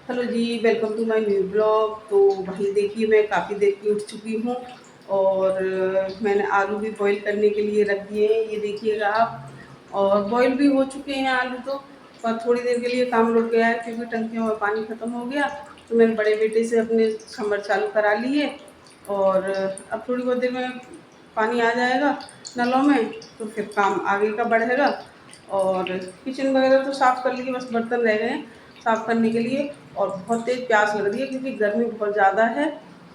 Hello जी, welcome to my new blog. तो भाई देखिए, मैं काफ़ी देर की उठ चुकी हूँ और मैंने आलू भी बॉईल करने के लिए रख दिए हैं, ये देखिएगा आप। और बॉईल भी हो चुके हैं आलू तो, पर थोड़ी देर के लिए काम रुक गया है क्योंकि टंकियों में पानी ख़त्म हो गया। तो मैंने बड़े बेटे से अपने समर चालू करा लिए और अब थोड़ी बहुत देर में पानी आ जाएगा नलों में, तो फिर काम आगे का बढ़ेगा। और किचन वगैरह तो साफ़ कर लिए, बस बर्तन रह गए हैं साफ़ करने के लिए। और बहुत तेज़ प्यास लग रही है क्योंकि गर्मी बहुत ज़्यादा है।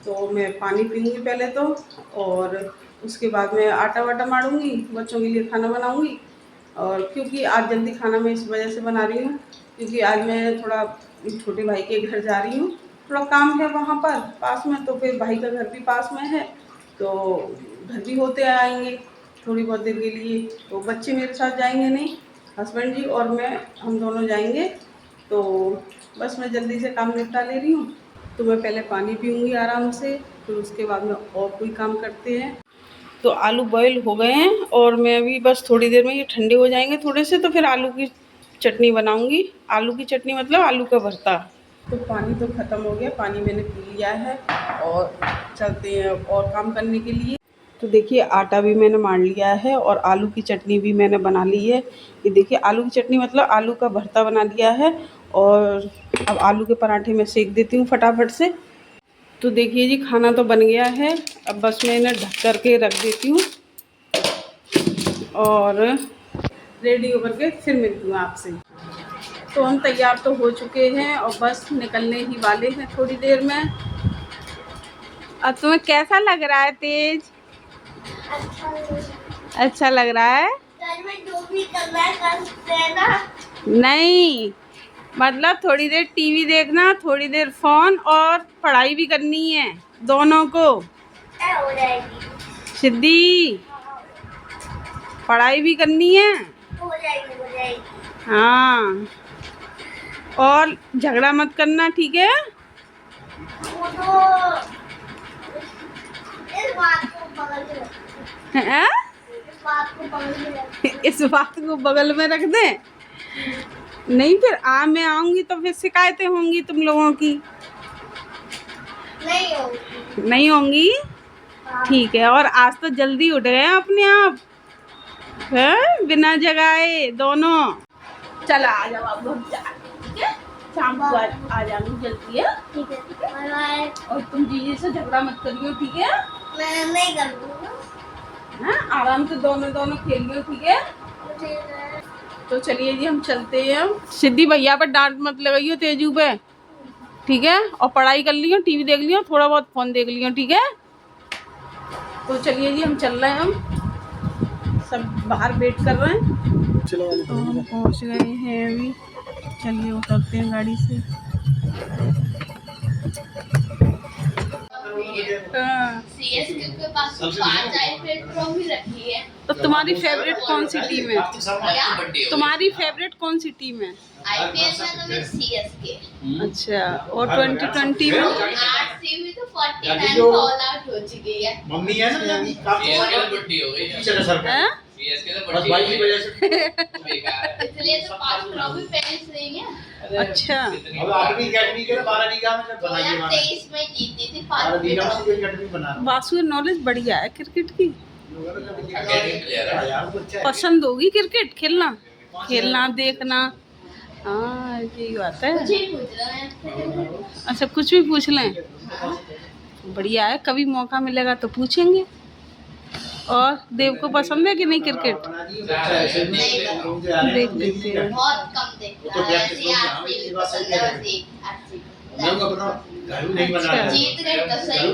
तो मैं पानी पीऊँगी पहले तो, और उसके बाद मैं आटा वाटा मारूँगी, बच्चों के लिए खाना बनाऊँगी। और क्योंकि आज जल्दी खाना मैं इस वजह से बना रही हूँ क्योंकि आज मैं थोड़ा छोटे भाई के घर जा रही हूँ, थोड़ा काम है वहाँ पर पास में। तो फिर भाई का घर भी पास में है, तो घर भी होते आएंगे थोड़ी बहुत देर के लिए। तो बच्चे मेरे साथ जाएंगे नहीं, हस्बैंड जी और मैं, हम दोनों जाएंगे। तो बस मैं जल्दी से काम निपटा ले रही हूँ। तो मैं पहले पानी पीऊँगी आराम से, फिर उसके बाद में और कोई काम करते हैं। तो आलू बॉईल हो गए हैं और मैं अभी बस थोड़ी देर में ये ठंडे हो जाएंगे थोड़े से, तो फिर आलू की चटनी बनाऊँगी। आलू की चटनी मतलब आलू का भरता। तो पानी तो ख़त्म हो गया, पानी मैंने पी लिया है और चलते हैं और काम करने के लिए। तो देखिए, आटा भी मैंने मान लिया है और आलू की चटनी भी मैंने बना ली है। ये देखिए, आलू की चटनी मतलब आलू का भरता बना लिया है। और अब आलू के पराठे मैं सेक देती हूँ फटाफट से। तो देखिए जी, खाना तो बन गया है, अब बस मैं इन्हें ढक कर के रख देती हूँ और रेडी होकर के फिर मिलती हूँ आपसे। तो हम तैयार तो हो चुके हैं और बस निकलने ही वाले हैं थोड़ी देर में। अब तुम्हें कैसा लग रहा है तेज? अच्छा लग रहा है। घर में जो भी करना है कर सकते हैं ना? नहीं, मतलब थोड़ी देर टीवी देखना, थोड़ी देर फोन, और पढ़ाई भी करनी है दोनों को। हो जाएगी सिद्धि, पढ़ाई भी करनी है। हो जाएगी हो जाएगी। हाँ, और झगड़ा मत करना, ठीक है? वो तो इस बात को बगल में रख हैं? इस बात को बगल में रख दें? नहीं, फिर मैं आऊंगी तो फिर शिकायतें होंगी तुम लोगों की। नहीं होंगी। नहीं होंगी? हाँ। ठीक है। और आज तो जल्दी उठ गए अपने आप है, बिना जगाए दोनों। चला आ जाओ आप लोग, ठीक है? शाम को आ जाना जल्दी है, ठीक है? ठीक है। और तुम जीजी से झगड़ा मत करियो, ठीक है? मैं नहीं करूँगा। हाँ, आराम से दोनों खेलियो, ठीक है? तो चलिए जी, हम चलते हैं। सिद्धि भैया पर डांट मत लगाइयो, तेजू पे, ठीक है? और पढ़ाई कर लियो, टीवी देख लियो, थोड़ा बहुत फोन देख लियो, ठीक है? तो चलिए जी, हम चल रहे हैं, हम सब बाहर वेट कर रहे हैं। तो हम पहुंच गए हैं अभी। चलिए उतरते हैं गाड़ी से। तो तुम्हारी फेवरेट कौन सी टीम है? तुम्हारी फेवरेट कौन सी टीम है? आईपीएल में तो मैं सीएसके। अच्छा, और 2020 में? आरसीबी तो 49 ऑल आउट हो चुकी है। मम्मी है ना, बड़ी हो गई है। सीएसके तो बस भाई की वजह से इसलिए तो 5 ट्रॉफी पेरिस नहीं है। अच्छा, अब आदमी एकेडमी के 12 लीगा में जब बनाई है, 23 में जीती थी 5 लीगा में एकेडमी बना। वासु नॉलेज बढ़िया है क्रिकेट की, पसंद होगी क्रिकेट खेलना, खेलना देखना। हाँ, यही बात है। अच्छा, कुछ भी पूछ लें? बढ़िया है, कभी मौका मिलेगा तो पूछेंगे। और देव को पसंद है कि नहीं क्रिकेट? देख लेते हैं, बहुत कम देखता है। अच्छा, जीत गए तो सही।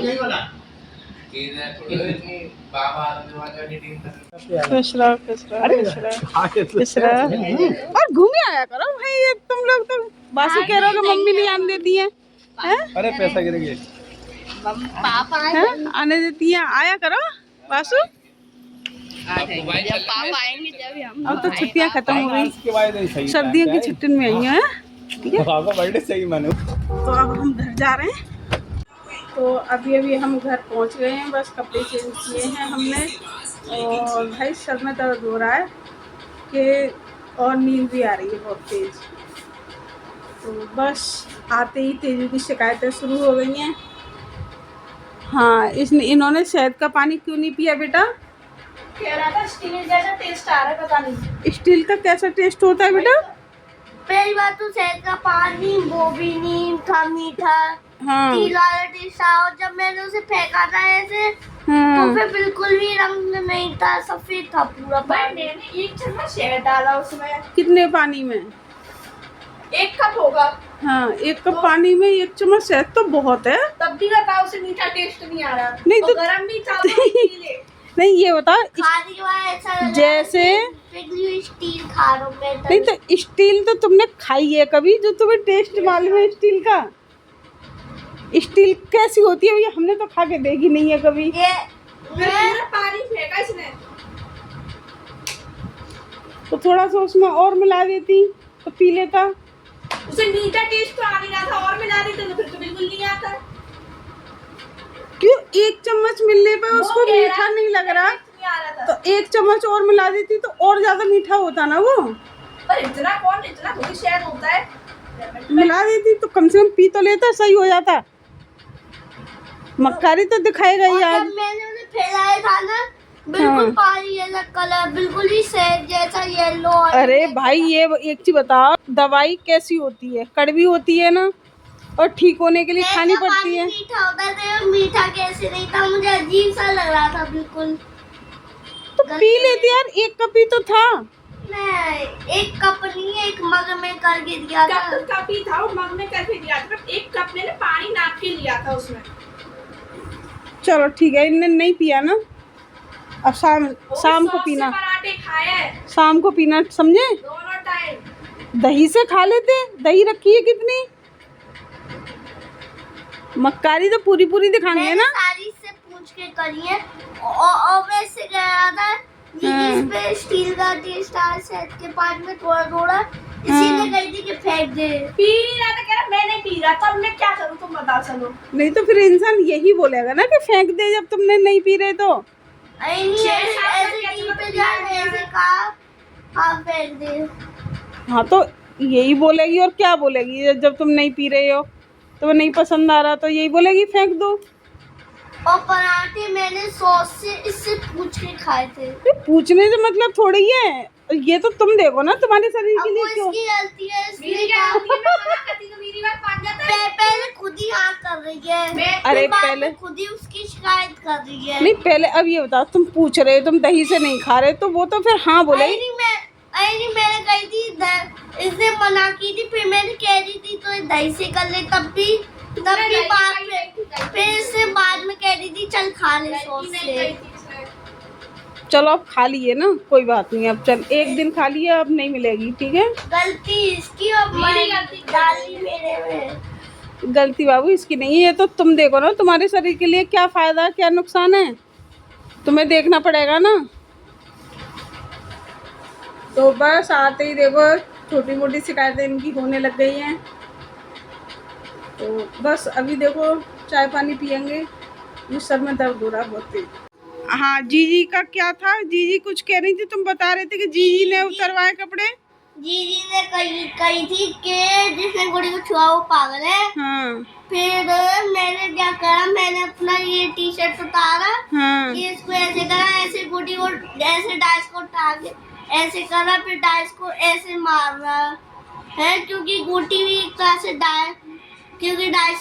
और घूमे आया करो भाई, ये तुम लोग तो बासु कह रहे हो कि मम्मी नहीं आने देती है। अरे पैसा गिरेंगे, पापा आने देती है, आया करो बासु। पापा आएंगे जब हम। अब तो छुट्टियां खत्म हो गई, सर्दियों की छुट्टी में आई हैं, ठीक है? बर्थडे सही मानो। तो अब हम घर जा रहे हैं। तो अभी हम घर पहुंच गए हैं, बस कपड़े चेंज किए हैं हमने। और भाई सर में दर्द हो रहा है कि, और नींद भी आ रही है बहुत तेज़। तो बस आते ही तेजू की शिकायतें शुरू हो गई हैं। हाँ, इन्होंने शहद का पानी क्यों नहीं पिया बेटा? कह रहा था स्टील जैसा टेस्ट आ रहा है, पता नहीं स्टील का कैसा टेस्ट होता है बेटा? पहली बात तो शहद का पानी वो भी नहीं था मीठा, हाँ टेस्ट था। और जब मैंने उसे फेंका था ऐसे, हाँ तो फिर बिल्कुल भी रंग नहीं था, सफेद था पूरा पानी। मैंने 1 चम्मच शहद डाला उसमें। कितने पानी में? 1 कप होगा। हाँ, 1 कप पानी में 1 चम्मच शहद तो बहुत है। तब भी बताओ उसे मीठा टेस्ट नहीं आ रहा। नहीं तो गरम भी था तो नहीं, ये बता खाने के बाद ऐसा लगा जैसे स्टील खा रहा हूं मैं। नहीं तो स्टील तो तुमने खाई है कभी जो तुम्हें टेस्ट मालूम है स्टील का? स्टील कैसी होती है भैया? हमने तो खा के देखी नहीं है कभी। ये पानी फेंका इसने, तो थोड़ा सा उसमें और मिला देती तो पी लेता। उसे मीठा टेस्ट तो आ नहीं रहा था, और मिला देते तो फिर तो बिल्कुल नहीं आता। क्यों 1 चम्मच मिलने पे उसको मीठा नहीं लग रहा? तो 1 चम्मच और मिला देती तो और ज्यादा मीठा होता ना वो। पर इतना थोड़ी शहद होता है। मिला देती तो कम से कम पी तो लेता, सही हो जाता। मक्कारी तो दिखाएगा ही आज। मैंने उसे फैलाया था ना, बिल्कुल पानी जैसा कलर, बिल्कुल ही शहद जैसा येलो। अरे भाई ये एक चीज बताओ, दवाई कैसी होती है? कड़वी होती है ना, और ठीक होने के लिए खानी पड़ती है। मीठा होता था, मीठा कैसे नहीं था, मुझे अजीब सा लग रहा था बिल्कुल। तो पी लेती यार, 1 कप ही तो था। नहीं, 1 कप नहीं, 1 मग में करके दिया था। कप ही था, वो मग में करके दिया था। 1 कप मैंने पानी नाप के लिया था उसमें। चलो ठीक है, इनने नहीं पिया ना, अब शाम को पीना। पराठे खाए, शाम को पीना, समझे? दोनों टाइम दही से खा लेते, दही रखी है कितनी। मक्कारी तो पूरी पूरी दिखाएंगे ना। सारी से पूछ के करी है, और वैसे कह रहा था इस पे स्टील का टेस्ट आ शहद के पानी में थोड़ा थोड़ा, इसीलिए कही थी कि फेंक दे। पी रहा था, कह रहा मैं नहीं पी रहा, तब मैं क्या करूं, तुम बता। चलो नहीं तो फिर इंसान यही बोलेगा ना कि फेंक दे, जब तुमने नहीं पी रहे तो। फेंक दे। हाँ तो यही बोलेगी, और क्या बोलेगी? जब तुम नहीं पी रहे हो, तुम्हें नहीं पसंद आ रहा, तो यही बोलेगी फेंक दो। और पराठे मैंने सॉस से इससे पूछ के खाए थे। पूछने से मतलब थोड़ी है, ये तो तुम देखो ना तुम्हारे शरीर के लिए क्यों। इसकी गलती है, पहले खुद ही हाँ कर रही है। अरे पहले खुद ही उसकी शिकायत कर रही है। नहीं, पहले अब ये बताओ, तुम पूछ रहे हो, तुम दही से नहीं खा रहे, तो वो तो फिर हाँ बोले। मैंने कही थी, इसने मना की थी, फिर मैंने कह रही थी तो दही से कर ले, तब भी बात में, फिर इससे बाद में कह रही थी चल खा ले सॉस से। चलो अब खा लिए ना, कोई बात नहीं, अब चल 1 दिन खा लिया, अब नहीं मिलेगी, ठीक है। गलती इसकी और मेरी गलती डाली मेरे में। गलती बाबू इसकी नहीं है, ये तो तुम देखो ना तुम्हारे शरीर के लिए क्या फायदा क्या नुकसान है, तुम्हें देखना पड़ेगा ना। तो बस आते ही देखो छोटी मोटी शिकायतें इनकी होने लग गई हैं। तो बस अभी देखो चाय पानी पियेंगे, मुझ सर में दर्द हो रहा है बहुत तेज। हाँ, जीजी का क्या था? जीजी कुछ कह रही थी, तुम बता रहे थे कि जीजी ने उतरवाए कपड़े। जीजी ने कही थी कि जिसने गुड़ी को छुआ वो पागल है। हाँ। फिर मैंने क्या करा, मैंने अपना ये टी शर्ट उतारा। हाँ। ये इसको ऐसे करा, ऐसे गुड़ी को ऐसे डाइस को उठा के ऐसे करा, फिर डाइस को ऐसे मार रहा है, क्योंकि गोटी भी एक तरह से डाइस की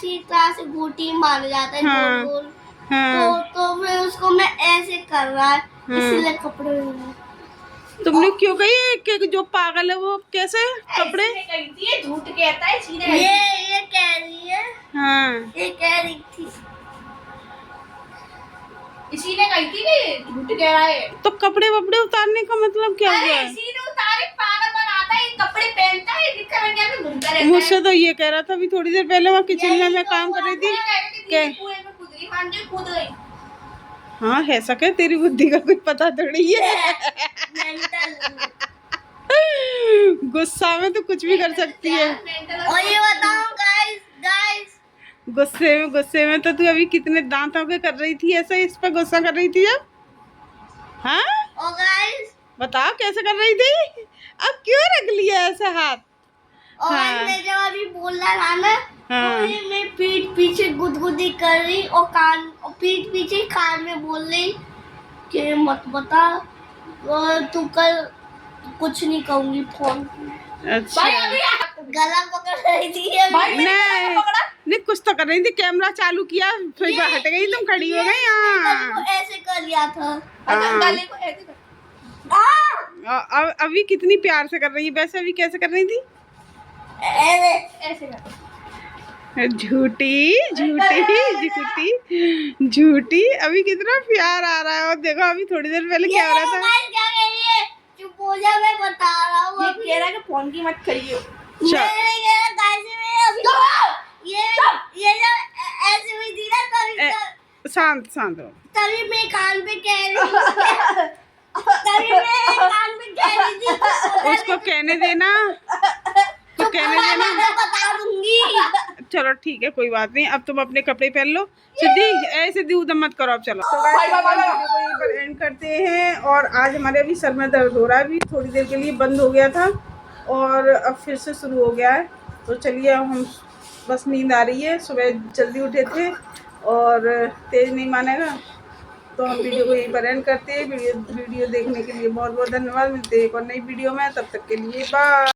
एक तरह से गोटी मारा जाता है। हाँ। गोल गोल। हाँ। तो फिर उसको मैं ऐसे कर रहा है। हाँ। इसलिए कपड़े तुमने क्यों कही कि जो पागल है वो कैसे कपड़े? ये झूठ कहता है, ये कह रही है। हाँ। ये कह रही थी, इसी ने कही थी कि झूठ कह रहा है। तो कपड़े वपड़े उतारने का मतलब क्या हुआ? इसी ने उतारे, पागल बनाता है, कपड़े पहनता है, दिखा में क्या घूमता रहता है। मुझसे तो ये कह रहा था अभी थोड़ी देर पहले, वहाँ किचन में मैं काम कर रही थी। कूद गई। हाँ है सके, तेरी बुद्धि का कुछ पता थोड़ी है। गुस्सा में तो कुछ भी कर सकती है। और ये बताओ गाइस, गुस्से में तो तू अभी कितने दांतों के कर रही थी ऐसा, इस पर गुस्सा कर रही थी जब। हाँ और गाइस बताओ कैसे कर रही थी? अब क्यों रख लिया ऐसा हाथ? और मैं जब अभी बोल रहा था ना, तो ये मैं पीठ पीछे गुदगुदी कर रही और पीठ पीछे कान में बोल रही कि मत बता, और तू कल कुछ नहीं कहूंगी फोन। अच्छा गला पकड़ रही थी ये नहीं कुछ तो कर रही थी, कैमरा चालू किया फिर हट गई, तुम खड़ी हो गई। हाँ ऐसे कर लिया था। गले को ऐसे अभी कितनी प्यार से कर रही है, वैसे अभी कैसे कर रही थी? ऐसे कर। झूठी झूठी झूठी झूठी, अभी कितना प्यार आ रहा है। और देखो अभी थोड़ी देर पहले क्या हो रहा था। क्या कह रही है? चुप हो जा, मैं बता रहा हूँ। ये कह रहा है कि फोन की मत करिए। ये जब ऐसे हुई थी ना, तभी शांत शांत हो। तभी मैं कान पे कह रही थी, तभी मैं कान पे कह रही थी। उसको कहने देना, तो कहने देना, मैं बता दूंगी। चलो ठीक है कोई बात नहीं। अब तुम अपने कपड़े पहन लो। सिद्धि ऐसे दी उधम मत करो। अब चलो तो यहीं पर एंड करते हैं। और आज हमारे अभी सर में दर्द हो रहा है, अभी थोड़ी देर के लिए बंद हो गया था और अब फिर से शुरू हो गया है। तो चलिए अब हम, बस नींद आ रही है, सुबह जल्दी उठे थे और तेज नहीं मानेगा, तो हम वीडियो को यहीं पर एंड करते हैं। वीडियो देखने के लिए बहुत बहुत धन्यवाद। मिलते हैं एक और नई वीडियो में, तब तक के लिए बाय।